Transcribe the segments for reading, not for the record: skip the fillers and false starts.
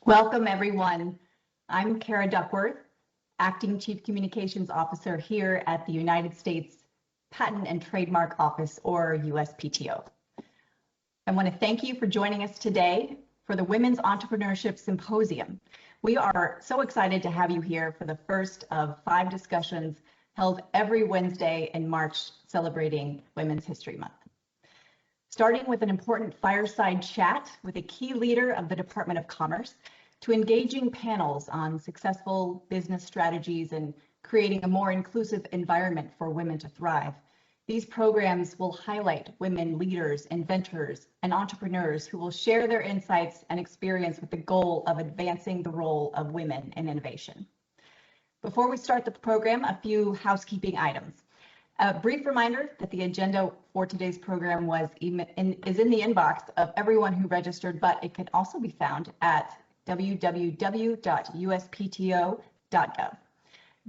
Welcome, everyone. I'm Kara Duckworth, Acting Chief Communications Officer here at the United States Patent and Trademark Office, or USPTO. I want to thank you for joining us today for the Women's Entrepreneurship Symposium. We are so excited to have you here for the first of 5 discussions held every Wednesday in March celebrating Women's History Month. Starting with an important fireside chat with a key leader of the Department of Commerce, to engaging panels on successful business strategies and creating a more inclusive environment for women to thrive. These programs will highlight women leaders, inventors, and entrepreneurs who will share their insights and experience with the goal of advancing the role of women in innovation. Before we start the program, a few housekeeping items. A brief reminder that the agenda for today's program is in the inbox of everyone who registered, but it can also be found at www.uspto.gov.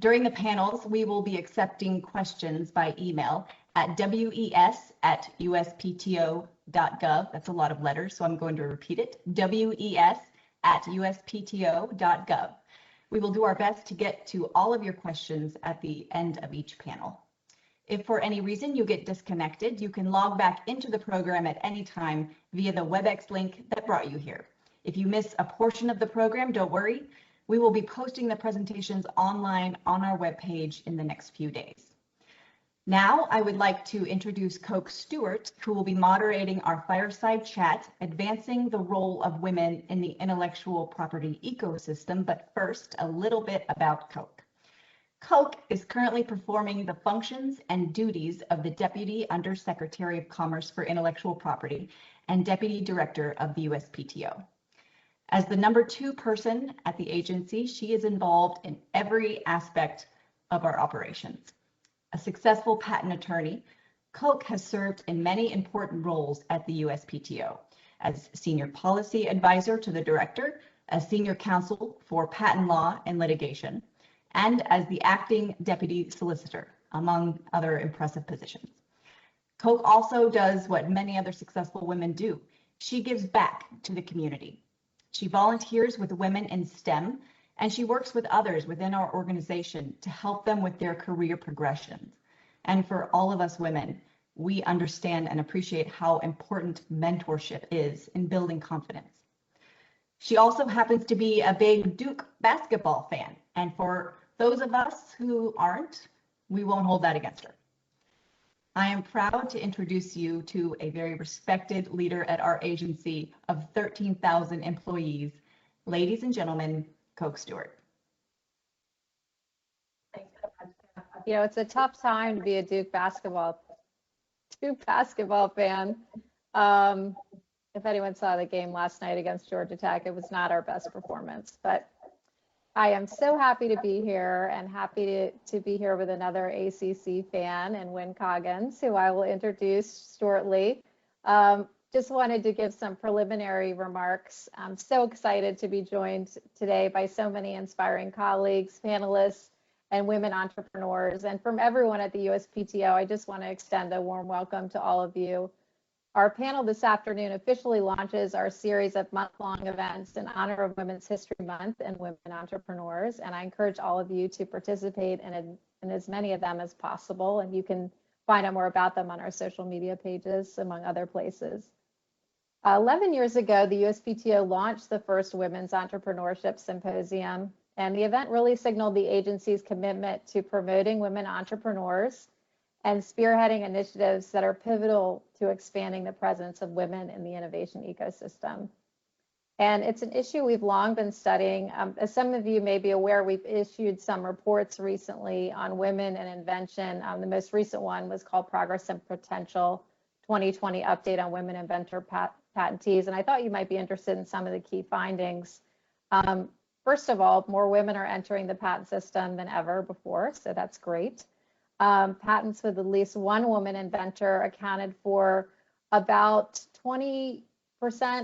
During the panels, we will be accepting questions by email at wes@uspto.gov. That's a lot of letters, so I'm going to repeat it, wes@uspto.gov. We will do our best to get to all of your questions at the end of each panel. If for any reason you get disconnected, you can log back into the program at any time via the WebEx link that brought you here. If you miss a portion of the program, don't worry. We will be posting the presentations online on our webpage in the next few days. Now, I would like to introduce Coke Stewart, who will be moderating our fireside chat, advancing the role of women in the intellectual property ecosystem. But first, a little bit about Coke. Coke is currently performing the functions and duties of the Deputy Undersecretary of Commerce for Intellectual Property and Deputy Director of the USPTO. As the number 2 person at the agency, she is involved in every aspect of our operations. A successful patent attorney, Coke has served in many important roles at the USPTO as Senior Policy Advisor to the Director, as Senior Counsel for Patent Law and Litigation, and as the Acting Deputy Solicitor, among other impressive positions. Coke also does what many other successful women do. She gives back to the community. She volunteers with women in STEM, and she works with others within our organization to help them with their career progressions. And for all of us women, we understand and appreciate how important mentorship is in building confidence. She also happens to be a big Duke basketball fan, and for those of us who aren't, we won't hold that against her. I am proud to introduce you to a very respected leader at our agency of 13,000 employees. Ladies and gentlemen, Coke Stewart. Thanks so much. You know, it's a tough time to be a Duke basketball fan. If anyone saw the game last night against Georgia Tech, it was not our best performance, but I am so happy to be here and happy to be here with another ACC fan and Wynn Coggins, who I will introduce shortly. Just wanted to give some preliminary remarks. I'm so excited to be joined today by so many inspiring colleagues, panelists, and women entrepreneurs. And from everyone at the USPTO, I just want to extend a warm welcome to all of you. Our panel this afternoon officially launches our series of month-long events in honor of Women's History Month and women entrepreneurs, and I encourage all of you to participate in as many of them as possible, and you can find out more about them on our social media pages, among other places. 11 years ago, the USPTO launched the first Women's Entrepreneurship Symposium, and the event really signaled the agency's commitment to promoting women entrepreneurs and spearheading initiatives that are pivotal to expanding the presence of women in the innovation ecosystem. And it's an issue we've long been studying. As some of you may be aware, we've issued some reports recently on women and invention. The most recent one was called Progress and Potential 2020 Update on Women Inventor Patentees. And I thought you might be interested in some of the key findings. First of all, more women are entering the patent system than ever before, so that's great. Patents with at least one woman inventor accounted for about 20%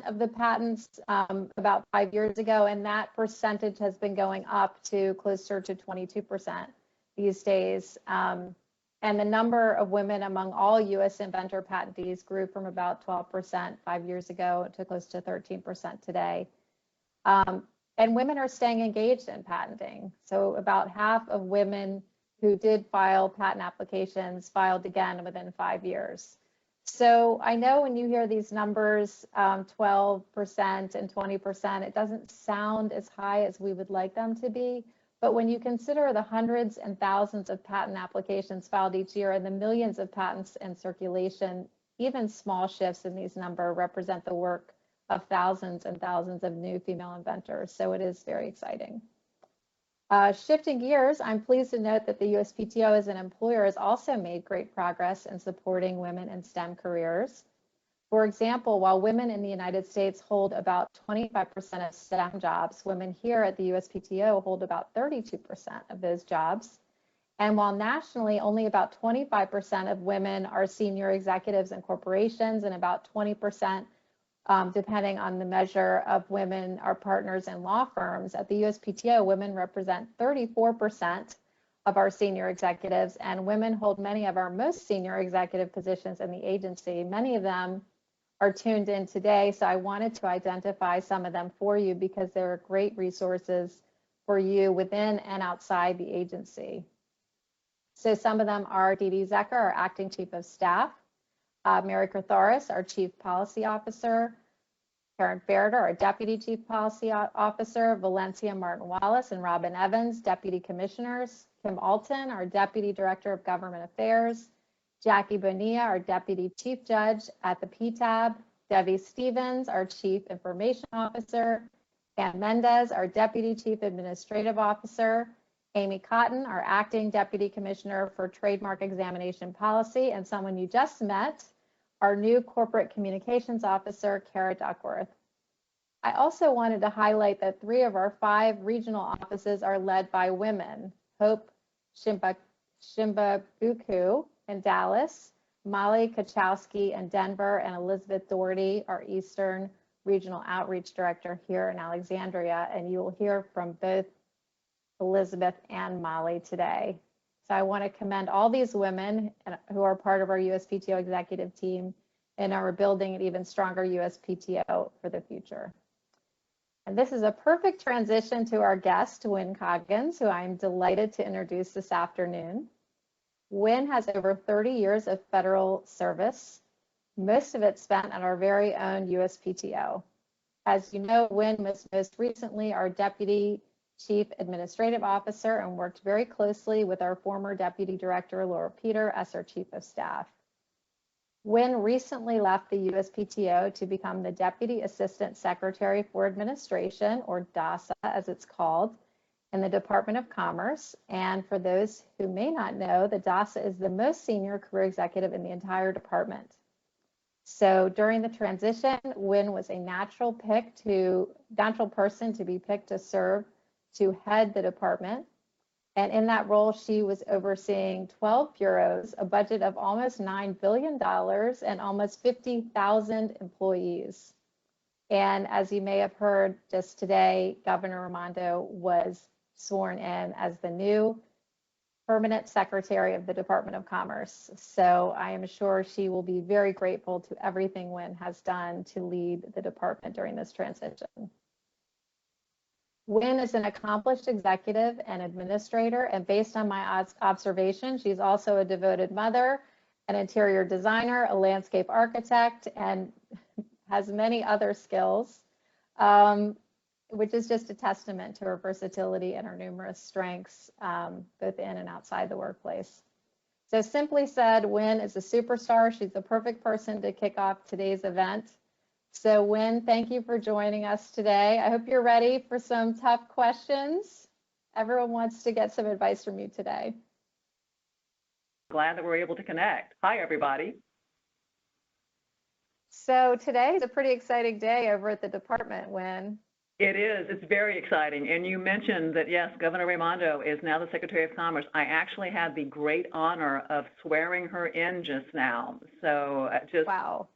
of the patents about 5 years ago, and that percentage has been going up to closer to 22% these days. And the number of women among all U.S. inventor patentees grew from about 12% 5 years ago to close to 13% today. And women are staying engaged in patenting. So about half of women who did file patent applications filed again within 5 years. So I know when you hear these numbers, 12% and 20%, it doesn't sound as high as we would like them to be. But when you consider the hundreds and thousands of patent applications filed each year and the millions of patents in circulation, even small shifts in these numbers represent the work of thousands and thousands of new female inventors. So it is very exciting. Shifting gears, I'm pleased to note that the USPTO as an employer has also made great progress in supporting women in STEM careers. For example, while women in the United States hold about 25% of STEM jobs, women here at the USPTO hold about 32% of those jobs. And while nationally, only about 25% of women are senior executives in corporations and about 20%, depending on the measure of women are partners in law firms, at the USPTO, women represent 34% of our senior executives, and women hold many of our most senior executive positions in the agency. Many of them are tuned in today, so I wanted to identify some of them for you because they're great resources for you within and outside the agency. So some of them are Dee Dee Zecker, our Acting Chief of Staff, Mary Cartharis, our Chief Policy Officer, Karen Ferreter, our Deputy Chief Policy Officer, Valencia Martin Wallace and Robin Evans, Deputy Commissioners, Kim Alton, our Deputy Director of Government Affairs, Jackie Bonilla, our Deputy Chief Judge at the PTAB, Debbie Stevens, our Chief Information Officer, Ann Mendez, our Deputy Chief Administrative Officer, Amy Cotton, our Acting Deputy Commissioner for Trademark Examination Policy, and someone you just met, our new Corporate Communications Officer, Kara Duckworth. I also wanted to highlight that 3 of our 5 regional offices are led by women. Hope Shimbabuku in Dallas, Molly Kachowski in Denver, and Elizabeth Doherty, our Eastern Regional Outreach Director here in Alexandria. And you will hear from both Elizabeth and Molly today. So I want to commend all these women who are part of our USPTO executive team and are building an even stronger USPTO for the future. And this is a perfect transition to our guest, Wynn Coggins, who I'm delighted to introduce this afternoon. Wynn has over 30 years of federal service, most of it spent at our very own USPTO. As you know, Wynn was most recently our Deputy Chief Administrative Officer and worked very closely with our former Deputy Director, Laura Peter, as our Chief of Staff. Wynn recently left the USPTO to become the Deputy Assistant Secretary for Administration, or DASA as it's called, in the Department of Commerce. And for those who may not know, the DASA is the most senior career executive in the entire department. So during the transition, Wynn was a natural person to be picked to serve to head the department. And in that role, she was overseeing 12 bureaus, a budget of almost $9 billion, and almost 50,000 employees. And as you may have heard just today, Governor Raimondo was sworn in as the new permanent secretary of the Department of Commerce. So I am sure she will be very grateful to everything Wynn has done to lead the department during this transition. Wynn is an accomplished executive and administrator, and based on my observation, she's also a devoted mother, an interior designer, a landscape architect, and has many other skills, which is just a testament to her versatility and her numerous strengths, both in and outside the workplace. So simply said, Wynn is a superstar. She's the perfect person to kick off today's event. So Wynn, thank you for joining us today. I hope you're ready for some tough questions. Everyone wants to get some advice from you today. Glad that we're able to connect. Hi, everybody. So today is a pretty exciting day over at the department, Wynn. It is. It's very exciting. And you mentioned that, yes, Governor Raimondo is now the Secretary of Commerce. I actually had the great honor of swearing her in just now. So just wow.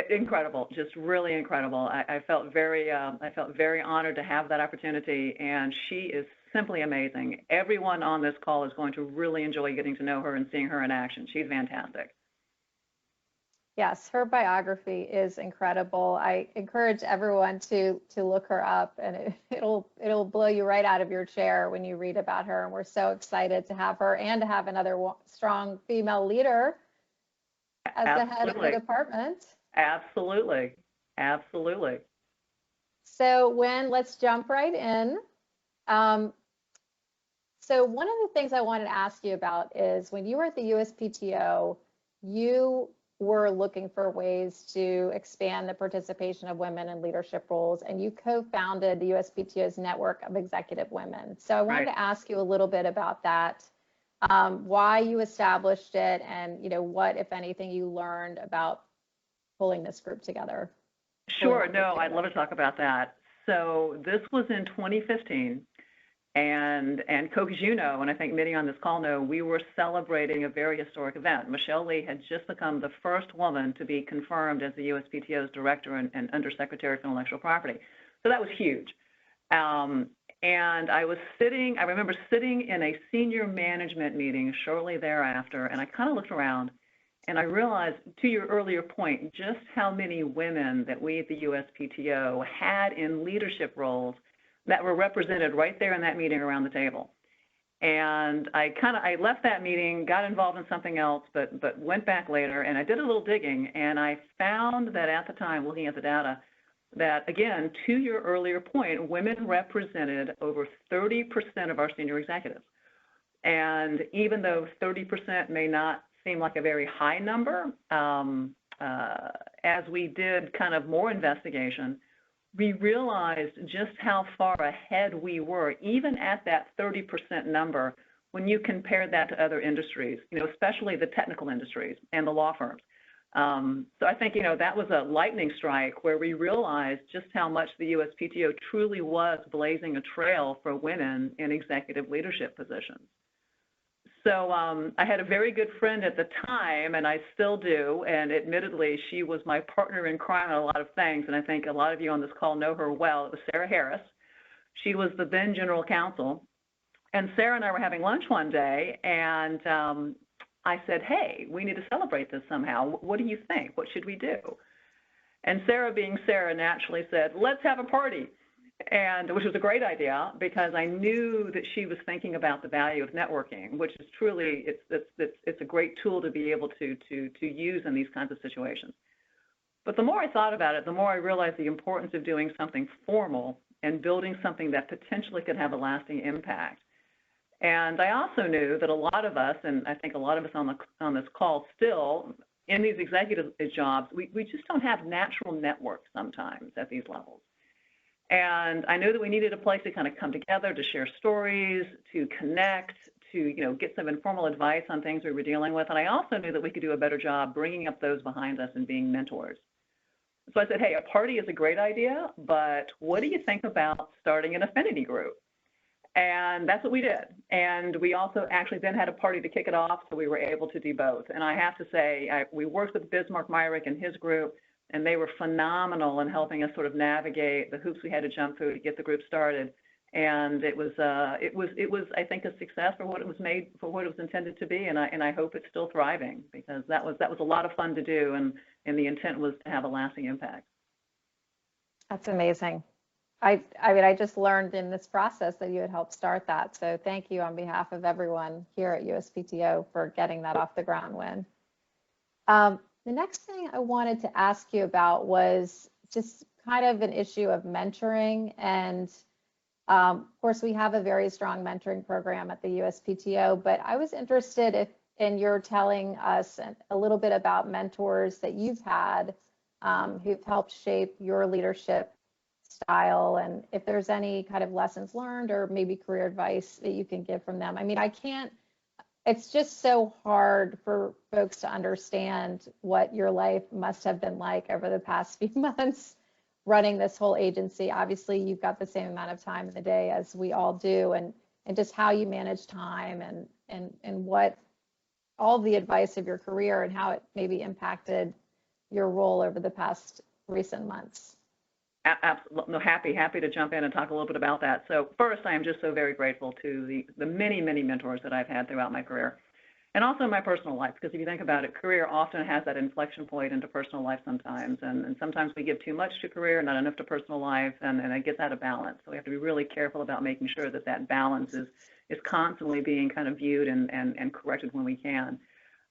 Incredible, just really incredible. I felt very honored to have that opportunity, and she is simply amazing. Everyone on this call is going to really enjoy getting to know her and seeing her in action. She's fantastic. Yes, her biography is incredible. I encourage everyone to look her up, and it'll blow you right out of your chair when you read about her. And we're so excited to have her and to have another strong female leader as the head of the department. Absolutely. Absolutely. So let's jump right in. So one of the things I wanted to ask you about is when you were at the USPTO, you were looking for ways to expand the participation of women in leadership roles, and you co-founded the USPTO's network of executive women. So I wanted to ask you a little bit about that, why you established it, and what, if anything, you learned about pulling this group together. Sure. No, I'd love to talk about that. So this was in 2015. And Coke, as you know, and I think many on this call know, we were celebrating a very historic event. Michelle Lee had just become the first woman to be confirmed as the USPTO's director and undersecretary for intellectual property. So that was huge. And I remember sitting in a senior management meeting shortly thereafter, and I kind of looked around and I realized, to your earlier point, just how many women that we at the USPTO had in leadership roles that were represented right there in that meeting around the table. And I left that meeting, got involved in something else, but went back later, and I did a little digging, and I found that at the time, looking at the data, that again, to your earlier point, women represented over 30% of our senior executives. And even though 30% may not seem like a very high number, as we did kind of more investigation, we realized just how far ahead we were, even at that 30% number, when you compare that to other industries, especially the technical industries and the law firms. So I think, that was a lightning strike where we realized just how much the USPTO truly was blazing a trail for women in executive leadership positions. So I had a very good friend at the time, and I still do, and admittedly, she was my partner in crime on a lot of things, and I think a lot of you on this call know her well. It was Sarah Harris. She was the then general counsel, and Sarah and I were having lunch one day, and I said, hey, we need to celebrate this somehow. What do you think? What should we do? And Sarah, being Sarah, naturally said, let's have a party. Which was a great idea because I knew that she was thinking about the value of networking, which is truly, it's a great tool to be able to use in these kinds of situations. But the more I thought about it, the more I realized the importance of doing something formal and building something that potentially could have a lasting impact. And I also knew that a lot of us, and I think a lot of us on this call still, in these executive jobs, we just don't have natural networks sometimes at these levels. And I knew that we needed a place to kind of come together, to share stories, to connect, to get some informal advice on things we were dealing with. And I also knew that we could do a better job bringing up those behind us and being mentors. So I said, hey, a party is a great idea, but what do you think about starting an affinity group? And that's what we did. And we also actually then had a party to kick it off, so we were able to do both. And I have to say, we worked with Bismarck Myrick and his group, and they were phenomenal in helping us sort of navigate the hoops we had to jump through to get the group started. And it was I think a success for what it was made for, what it was intended to be. And I hope it's still thriving because that was a lot of fun to do, and the intent was to have a lasting impact. That's amazing. I mean, I just learned in this process that you had helped start that. So thank you on behalf of everyone here at USPTO for getting that off the ground, Wynn. The next thing I wanted to ask you about was just kind of an issue of mentoring. And of course, we have a very strong mentoring program at the USPTO, but I was interested in your telling us a little bit about mentors that you've had who've helped shape your leadership style, and if there's any kind of lessons learned or maybe career advice that you can give from them. I mean, it's just so hard for folks to understand what your life must have been like over the past few months running this whole agency. Obviously, you've got the same amount of time in the day as we all do, and just how you manage time and what all the advice of your career and how it maybe impacted your role over the past recent months. Absolutely. No, happy to jump in and talk a little bit about that. So first, I am just so very grateful to the many, many mentors that I've had throughout my career. And also my personal life, because if you think about it, career often has that inflection point into personal life sometimes. And sometimes we give too much to career, not enough to personal life, and it gets out of balance. So we have to be really careful about making sure that that balance is constantly being kind of viewed and corrected when we can.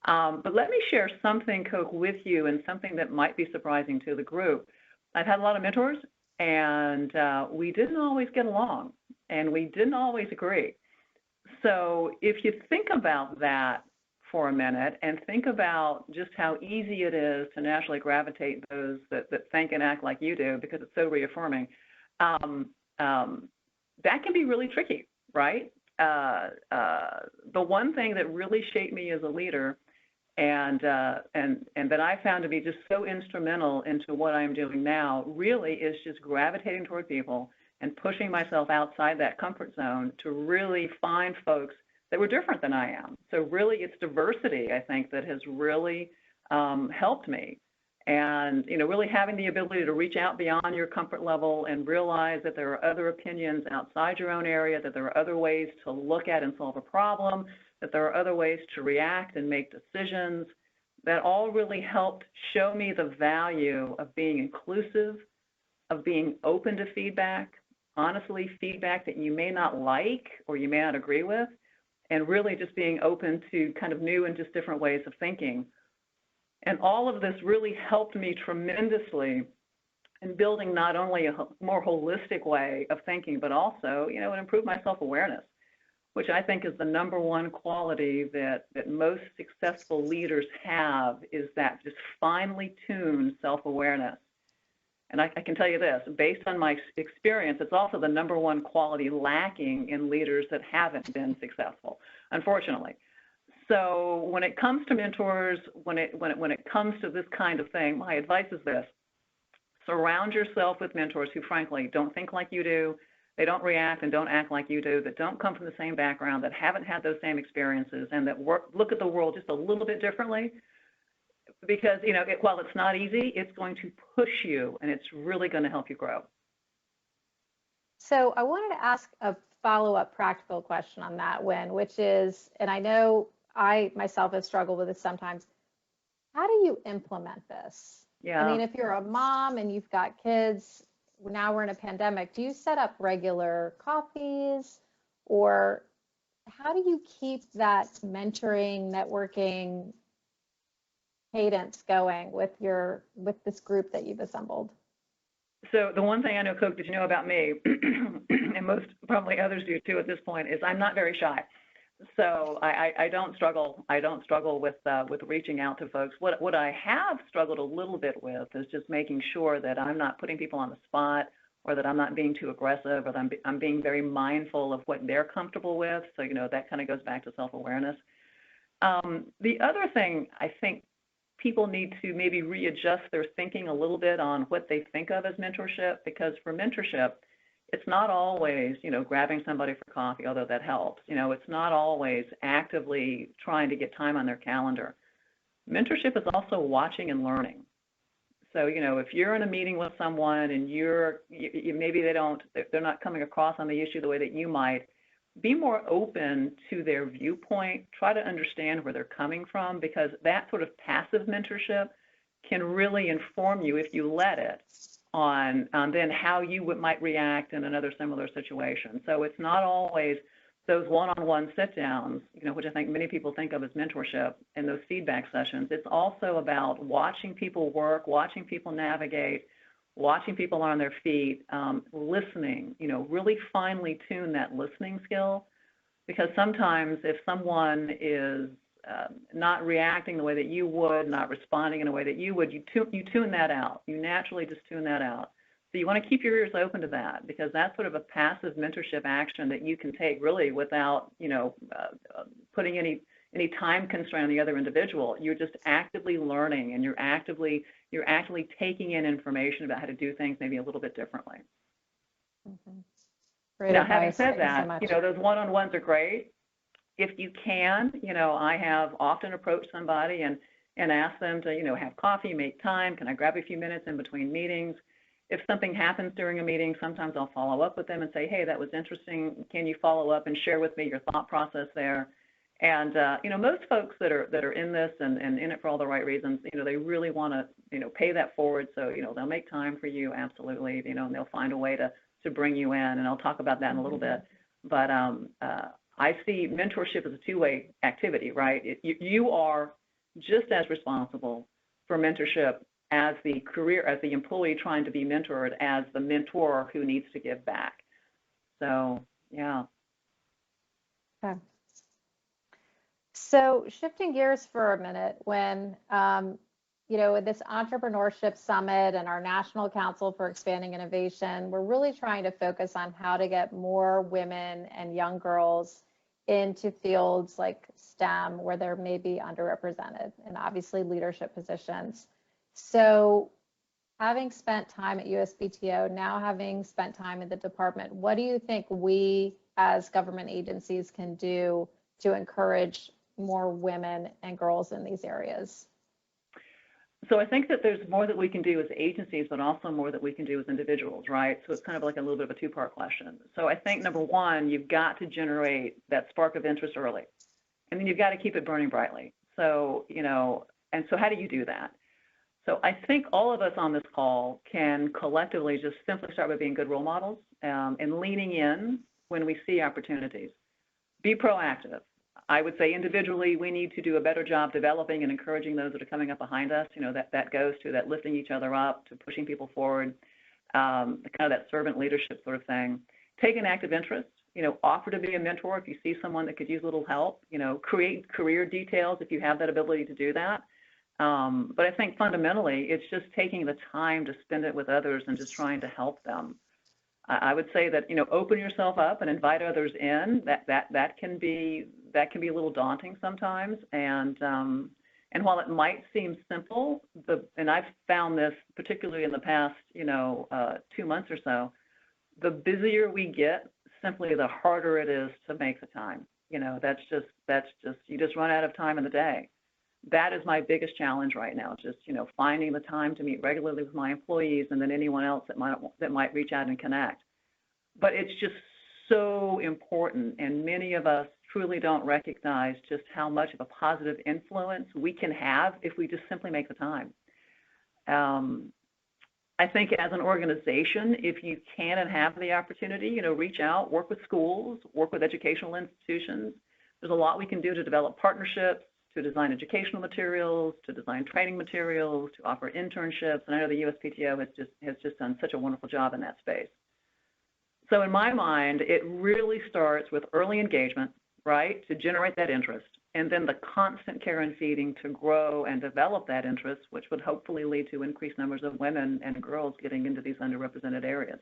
But let me share something, Coke, with you, and something that might be surprising to the group. I've had a lot of mentors, and we didn't always get along, and we didn't always agree. So if you think about that for a minute and think about just how easy it is to naturally gravitate those that think and act like you do, because it's so reaffirming, that can be really tricky, right? The one thing that really shaped me as a leader and that I found to be just so instrumental into what I'm doing now really is just gravitating toward people and pushing myself outside that comfort zone to really find folks that were different than I am. So really it's diversity, I think, that has really helped me. And, really having the ability to reach out beyond your comfort level and realize that there are other opinions outside your own area, that there are other ways to look at and solve a problem, that there are other ways to react and make decisions, that all really helped show me the value of being inclusive, of being open to feedback, honestly, feedback that you may not like or you may not agree with, and really just being open to kind of new and just different ways of thinking. And all of this really helped me tremendously in building not only a more holistic way of thinking, but also, it improved my self-awareness, which I think is the number one quality that most successful leaders have, is that just finely tuned self-awareness. And I can tell you this, based on my experience, it's also the number one quality lacking in leaders that haven't been successful, unfortunately. So when it comes to mentors, when it comes to this kind of thing, my advice is this: surround yourself with mentors who, frankly, don't think like you do, they don't react and don't act like you do, that don't come from the same background, that haven't had those same experiences, and that look at the world just a little bit differently. Because, while it's not easy, it's going to push you, and it's really going to help you grow. So I wanted to ask a follow-up practical question on that, Wynn, which is, and I know I myself have struggled with this sometimes, how do you implement this? Yeah. I mean, if you're a mom and you've got kids, now we're in a pandemic, do you set up regular coffees, or how do you keep that mentoring, networking cadence going with this group that you've assembled? So the one thing I know, Coke, that you know about me, and most probably others do too at this point, is I'm not very shy. So I don't struggle. I don't struggle with reaching out to folks. What I have struggled a little bit with is just making sure that I'm not putting people on the spot, or that I'm not being too aggressive, or that I'm being very mindful of what they're comfortable with. So that kind of goes back to self-awareness. The other thing I think people need to maybe readjust their thinking a little bit on what they think of as mentorship, because for mentorship, it's not always, grabbing somebody for coffee, although that helps. It's not always actively trying to get time on their calendar. Mentorship is also watching and learning. So, if you're in a meeting with someone and maybe they're not coming across on the issue the way that you might, be more open to their viewpoint, try to understand where they're coming from, because that sort of passive mentorship can really inform you, if you let it, on then how you might react in another similar situation. So it's not always those one-on-one sit-downs, which I think many people think of as mentorship, and those feedback sessions. It's also about watching people work, watching people navigate, watching people on their feet, listening, really finely tune that listening skill, because sometimes if someone is not reacting the way that you would, not responding in a way that you would, you tune that out. You naturally just tune that out. So you want to keep your ears open to that, because that's sort of a passive mentorship action that you can take really without, putting any time constraint on the other individual. You're just actively learning, and you're actively taking in information about how to do things maybe a little bit differently. Mm-hmm. Great Now, advice. having said Thank you so that, those one-on-ones are great. If you can, I have often approached somebody and asked them to, have coffee, make time. Can I grab a few minutes in between meetings? If something happens during a meeting, sometimes I'll follow up with them and say, hey, that was interesting. Can you follow up and share with me your thought process there? And most folks that are in this and in it for all the right reasons, they really want to, pay that forward. So, they'll make time for you, absolutely, and they'll find a way to bring you in. And I'll talk about that in a little bit. But I see mentorship as a two-way activity, right? You are just as responsible for mentorship as the employee trying to be mentored as the mentor who needs to give back. So, yeah. Okay. So shifting gears for a minute, when, this Entrepreneurship Summit and our National Council for Expanding Innovation, we're really trying to focus on how to get more women and young girls into fields like STEM, where they're maybe underrepresented, and obviously leadership positions. So having spent time at USPTO, now having spent time in the department, what do you think we as government agencies can do to encourage more women and girls in these areas? So I think that there's more that we can do as agencies, but also more that we can do as individuals, right? So it's kind of like a little bit of a two-part question. So I think, number one, you've got to generate that spark of interest early, and then you've got to keep it burning brightly. So, and so how do you do that? So I think all of us on this call can collectively just simply start by being good role models and leaning in when we see opportunities. Be proactive. I would say individually, we need to do a better job developing and encouraging those that are coming up behind us. That goes to that lifting each other up, to pushing people forward, kind of that servant leadership sort of thing. Take an active interest, offer to be a mentor if you see someone that could use a little help, create career details if you have that ability to do that. But I think fundamentally, it's just taking the time to spend it with others and just trying to help them. I would say that, open yourself up and invite others in. That can be a little daunting sometimes. And while it might seem simple, and I've found this particularly in the past, 2 months or so, the busier we get, simply the harder it is to make the time. That's just you just run out of time in the day. That is my biggest challenge right now, just, finding the time to meet regularly with my employees and then anyone else that might reach out and connect. But it's just so important, and many of us truly don't recognize just how much of a positive influence we can have if we just simply make the time. I think as an organization, if you can and have the opportunity, reach out, work with schools, work with educational institutions. There's a lot we can do to develop partnerships, to design educational materials, to design training materials, to offer internships. And I know the USPTO has just done such a wonderful job in that space. So in my mind, it really starts with early engagement, right, to generate that interest, and then the constant care and feeding to grow and develop that interest, which would hopefully lead to increased numbers of women and girls getting into these underrepresented areas.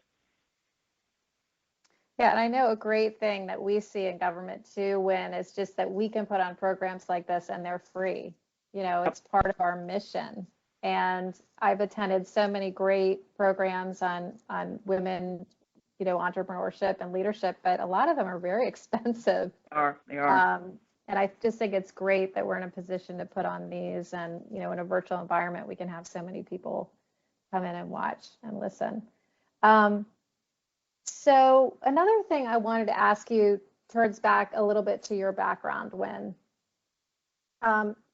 Yeah, and I know a great thing that we see in government too, Wynn, is just that we can put on programs like this and they're free. It's part of our mission. And I've attended so many great programs on women, entrepreneurship and leadership, but a lot of them are very expensive. They are. And I just think it's great that we're in a position to put on these, and, in a virtual environment, we can have so many people come in and watch and listen. So another thing I wanted to ask you turns back a little bit to your background, Wynn.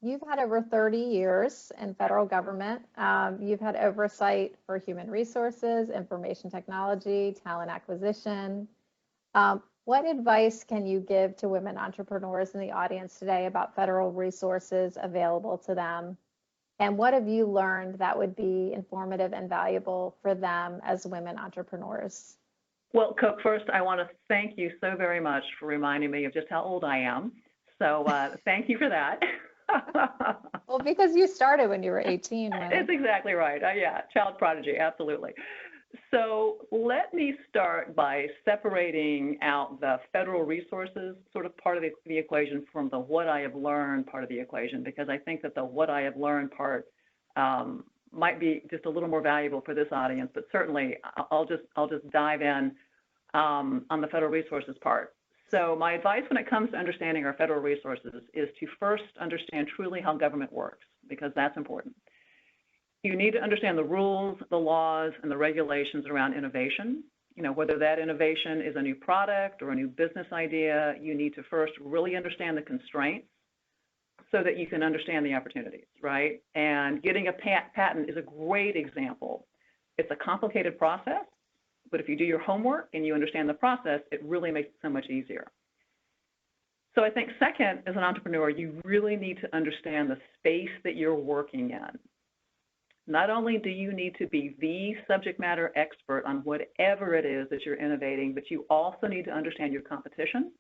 You've had over 30 years in federal government. You've had oversight for human resources, information technology, talent acquisition. What advice can you give to women entrepreneurs in the audience today about federal resources available to them? And what have you learned that would be informative and valuable for them as women entrepreneurs? Well, Cook, first, I want to thank you so very much for reminding me of just how old I am. So thank you for that. Well, because you started when you were 18. Right? That's exactly right. Yeah, child prodigy, absolutely. So let me start by separating out the federal resources sort of part of the equation from the what I have learned part of the equation, because I think that the what I have learned part might be just a little more valuable for this audience, but certainly I'll just dive in on the federal resources part. So my advice when it comes to understanding our federal resources is to first understand truly how government works, because that's important. You need to understand the rules, the laws, and the regulations around innovation. Whether that innovation is a new product or a new business idea, you need to first really understand the constraints so that you can understand the opportunities, right? And getting a patent is a great example. It's a complicated process, but if you do your homework and you understand the process, it really makes it so much easier. So I think second, as an entrepreneur, you really need to understand the space that you're working in. Not only do you need to be the subject matter expert on whatever it is that you're innovating, but you also need to understand your competition,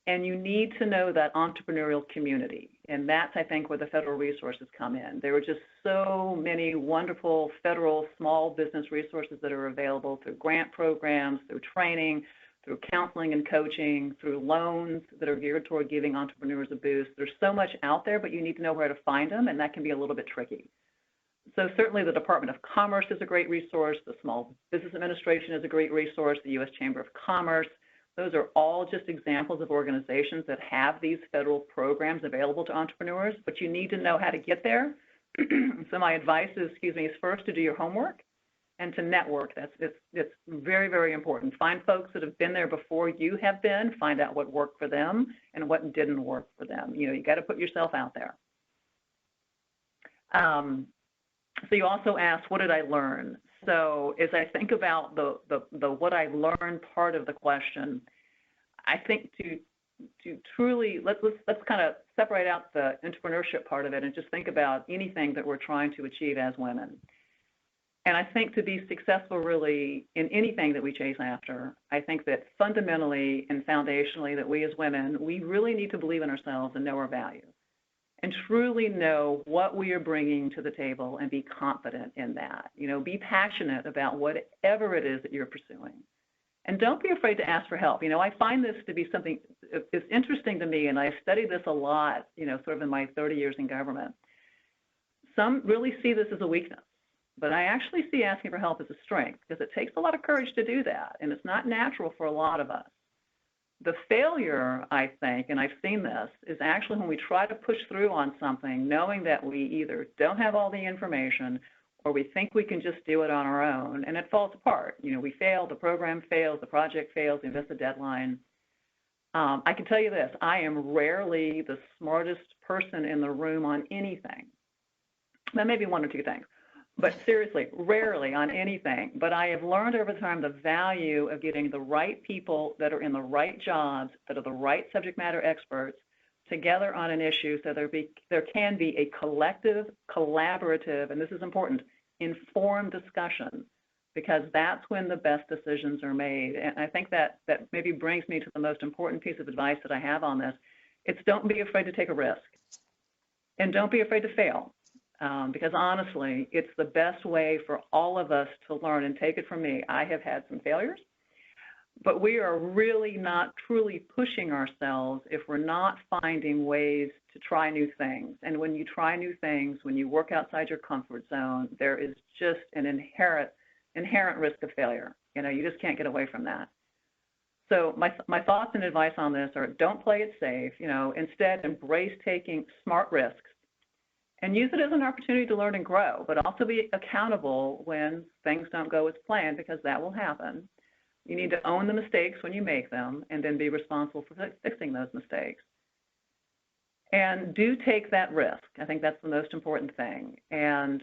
and you need to know that entrepreneurial community. And that's, I think, where the federal resources come in. There are just so many wonderful federal small business resources that are available through grant programs, through training, through counseling and coaching, through loans that are geared toward giving entrepreneurs a boost. There's so much out there, but you need to know where to find them, and that can be a little bit tricky. So certainly the Department of Commerce is a great resource. The Small Business Administration is a great resource. The U.S. Chamber of Commerce. Those are all just examples of organizations that have these federal programs available to entrepreneurs, but you need to know how to get there. So my advice is, is first to do your homework and to network. It's very, very important. Find folks that have been there before you have been. Find out what worked for them and what didn't work for them. You got to put yourself out there. So you also asked, what did I learn? So as I think about the what I learned part of the question, I think to truly, let's kind of separate out the entrepreneurship part of it and just think about anything that we're trying to achieve as women. And I think to be successful really in anything that we chase after, I think that fundamentally and foundationally that we as women, we really need to believe in ourselves and know our value. And truly know what we are bringing to the table and be confident in that. Be passionate about whatever it is that you're pursuing. And don't be afraid to ask for help. I find this to be something that's interesting to me, and I've studied this a lot, sort of in my 30 years in government. Some really see this as a weakness, but I actually see asking for help as a strength because it takes a lot of courage to do that, and it's not natural for a lot of us. The failure, I think, and I've seen this, is actually when we try to push through on something knowing that we either don't have all the information or we think we can just do it on our own, and it falls apart. We fail, the program fails, the project fails, we miss a deadline. I can tell you this, I am rarely the smartest person in the room on anything. That may be one or two things. But seriously, rarely on anything. But I have learned over time the value of getting the right people that are in the right jobs, that are the right subject matter experts, together on an issue so there can be a collective, collaborative, and this is important, informed discussion, because that's when the best decisions are made. And I think that maybe brings me to the most important piece of advice that I have on this. It's don't be afraid to take a risk. And don't be afraid to fail. Because honestly, it's the best way for all of us to learn. And take it from me, I have had some failures, but we are really not truly pushing ourselves if we're not finding ways to try new things. And when you try new things, when you work outside your comfort zone, there is just an inherent risk of failure. You just can't get away from that. So my thoughts and advice on this are don't play it safe. Instead embrace taking smart risks. And use it as an opportunity to learn and grow, but also be accountable when things don't go as planned, because that will happen. You need to own the mistakes when you make them and then be responsible for fixing those mistakes. And do take that risk. I think that's the most important thing. And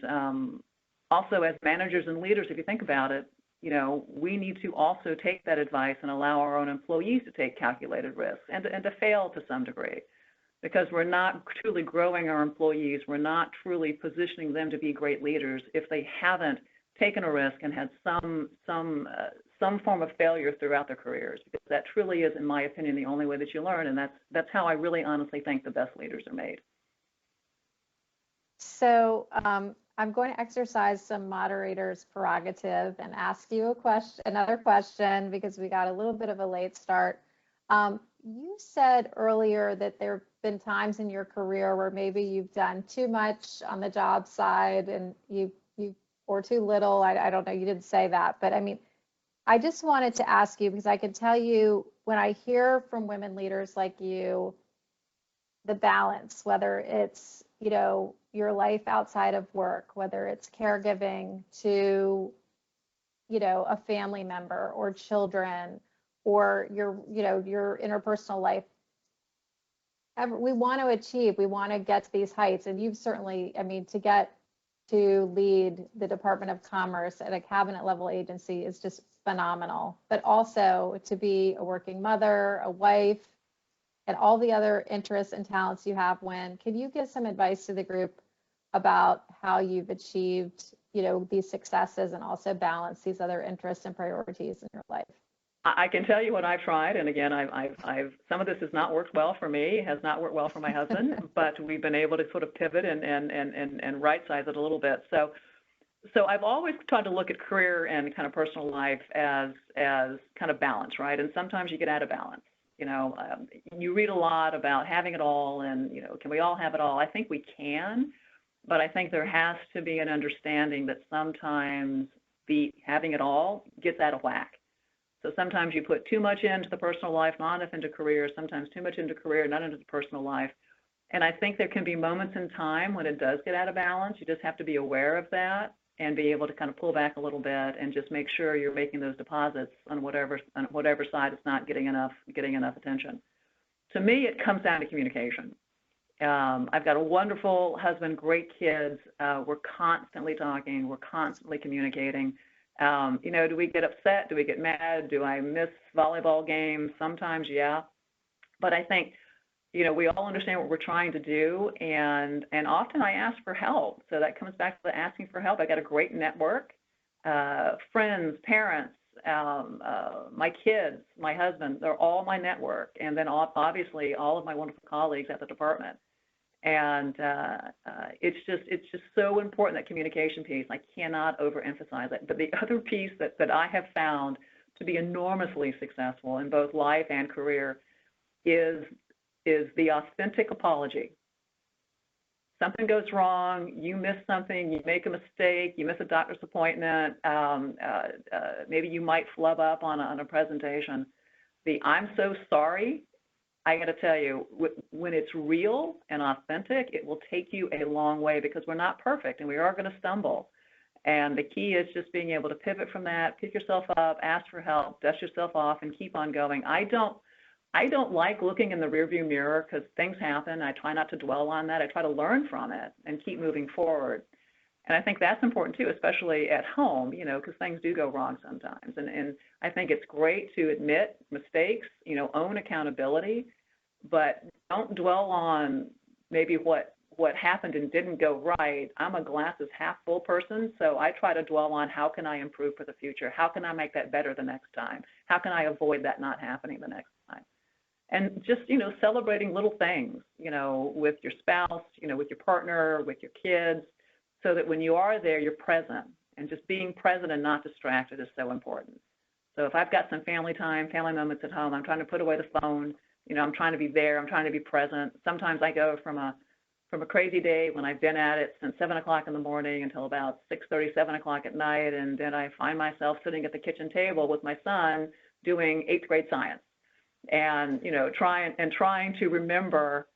also as managers and leaders, if you think about it, we need to also take that advice and allow our own employees to take calculated risks and to fail to some degree. Because we're not truly growing our employees, we're not truly positioning them to be great leaders if they haven't taken a risk and had some form of failure throughout their careers. Because that truly is, in my opinion, the only way that you learn, and that's how I really honestly think the best leaders are made. So I'm going to exercise some moderator's prerogative and ask you another question, because we got a little bit of a late start. You said earlier that there have been times in your career where maybe you've done too much on the job side and you or too little. I don't know, you didn't say that, but I mean, I just wanted to ask you, because I can tell you when I hear from women leaders like you, the balance, whether it's, your life outside of work, whether it's caregiving to, a family member or children or your interpersonal life. We want to achieve, we want to get to these heights. And you've certainly, I mean, to get to lead the Department of Commerce at a cabinet level agency is just phenomenal. But also to be a working mother, a wife, and all the other interests and talents you have. Wynn, can you give some advice to the group about how you've achieved, these successes and also balance these other interests and priorities in your life? I can tell you what I've tried, and again, I've some of this has not worked well for me, has not worked well for my husband, but we've been able to sort of pivot and right-size it a little bit. So I've always tried to look at career and kind of personal life as kind of balance, right? And sometimes you get out of balance. You read a lot about having it all, and can we all have it all? I think we can, but I think there has to be an understanding that sometimes the having it all gets out of whack. So sometimes you put too much into the personal life, not enough into career, sometimes too much into career, not into the personal life. And I think there can be moments in time when it does get out of balance. You just have to be aware of that and be able to kind of pull back a little bit and just make sure you're making those deposits on whatever side it's not getting enough attention. To me, it comes down to communication. I've got a wonderful husband, great kids. We're constantly talking. We're constantly communicating. Do we get upset? Do we get mad? Do I miss volleyball games? Sometimes, yeah. But I think, we all understand what we're trying to do, and often I ask for help. So that comes back to the asking for help. I got a great network, friends, parents, my kids, my husband, they're all my network. And then obviously all of my wonderful colleagues at the department. And it's just so important, that communication piece. I cannot overemphasize it. But the other piece that I have found to be enormously successful in both life and career is the authentic apology. Something goes wrong, you miss something, you make a mistake, you miss a doctor's appointment, maybe you might flub up on a presentation. The I'm so sorry, I got to tell you, when it's real and authentic, it will take you a long way, because we're not perfect and we are going to stumble. And the key is just being able to pivot from that, pick yourself up, ask for help, dust yourself off, and keep on going. I don't like looking in the rearview mirror, because things happen. I try not to dwell on that. I try to learn from it and keep moving forward. And I think that's important too, especially at home, because things do go wrong sometimes. And I think it's great to admit mistakes, own accountability, but don't dwell on maybe what happened and didn't go right. I'm a glasses half full person, so I try to dwell on how can I improve for the future? How can I make that better the next time? How can I avoid that not happening the next time? And just, celebrating little things, with your spouse, with your partner, with your kids, so that when you are there, you're present. And just being present and not distracted is so important. So if I've got some family time, family moments at home, I'm trying to put away the phone, I'm trying to be there, I'm trying to be present. Sometimes I go from a crazy day when I've been at it since 7 o'clock in the morning until about 6:30, 7 o'clock at night, and then I find myself sitting at the kitchen table with my son doing 8th grade science. And trying to remember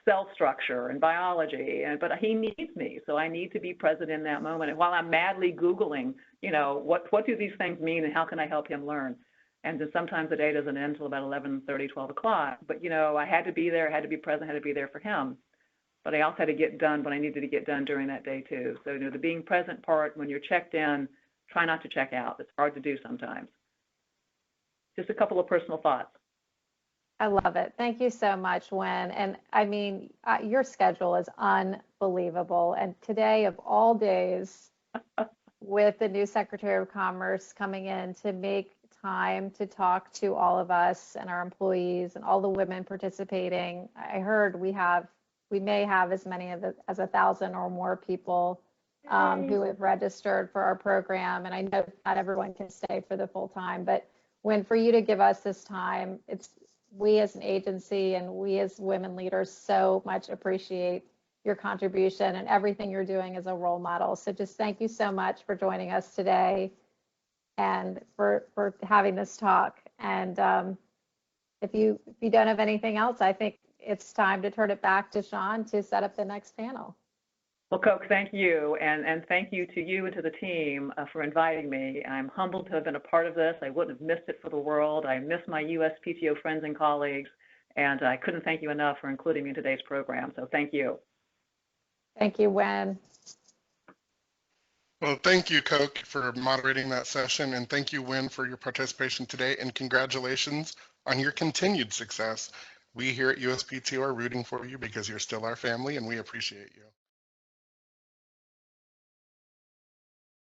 cell structure and biology, but he needs me, so I need to be present in that moment. And while I'm madly Googling, what do these things mean and how can I help him learn? And then sometimes the day doesn't end until about 11:30, 12 o'clock. But I had to be there, had to be present, had to be there for him. But I also had to get done what I needed to get done during that day too. So the being present part, when you're checked in, try not to check out. It's hard to do sometimes. Just a couple of personal thoughts. I love it. Thank you so much, Wynn. And I mean, your schedule is unbelievable. And today of all days, with the new Secretary of Commerce coming in to make time to talk to all of us and our employees and all the women participating, I heard we may have as many as 1,000 or more people who have registered for our program. And I know not everyone can stay for the full time, but Wynn, for you to give us this time, we as an agency and we as women leaders so much appreciate your contribution and everything you're doing as a role model. So just thank you so much for joining us today and for having this talk. And if you don't have anything else, I think it's time to turn it back to Sean to set up the next panel. Well, Coke, thank you, and thank you to you and to the team for inviting me. I'm humbled to have been a part of this. I wouldn't have missed it for the world. I miss my USPTO friends and colleagues, and I couldn't thank you enough for including me in today's program, so thank you. Thank you, Wynn. Well, thank you, Coke, for moderating that session, and thank you, Wynn, for your participation today, and congratulations on your continued success. We here at USPTO are rooting for you because you're still our family, and we appreciate you.